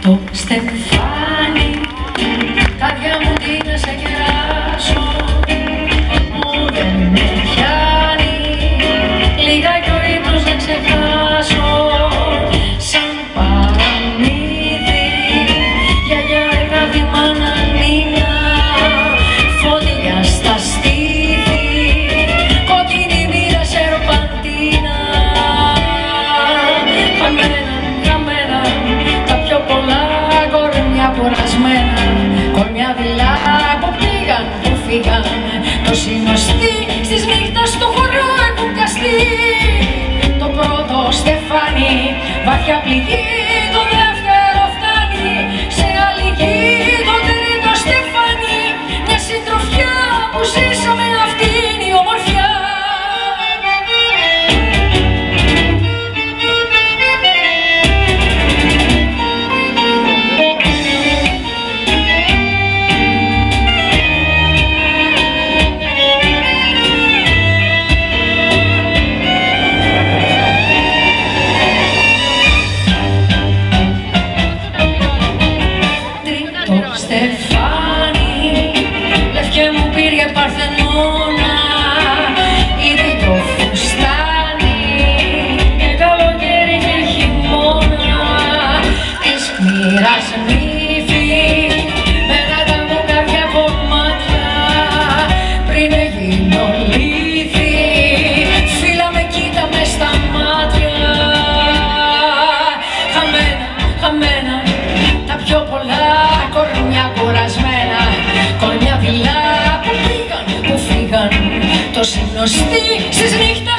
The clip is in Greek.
Το στεφάνι, καρδιά μου τι να σε κεράσω, μου δεν με πιάνει, λίγα κι ο ύπνος να ξεχάσω. Σαν παραμύθι, γιαγιά εργάτη μάνα νύνα, φωτιά στα στήθη, κόκκινη μοίρα σερπαντίνα. Χαμένα, τα πιο πολλά κορμιά κουρασμένα, κορμιά δειλά που πήγαν, που φύγαν, το συνοστή στις νύχτας του χορό έχουν πιαστεί. Το πρώτο στεφάνι, βαθιά πληγή, το δεύτερο φτάνει, σε άλλη γη το τρίτο στεφάνι, μια συντροφιά που ζήσαμε, αυτή είναι η ομορφιά. Στεφάνι, λευκέ μου πήρε Παρθενώνα, ήδη το φουστάνι και καλοκαίρι και χειμώνα, της μοίρας νύφη με γάτα μου κάποια κομμάτια, πριν γίνω λύθη, φίλα με κοίτα μες στα μάτια. Χαμένα, τα πιο πολλά κορμιά κουρασμένα, κορμιά δειλά που πήγαν, που φύγαν, το συνοστή στις νύχτες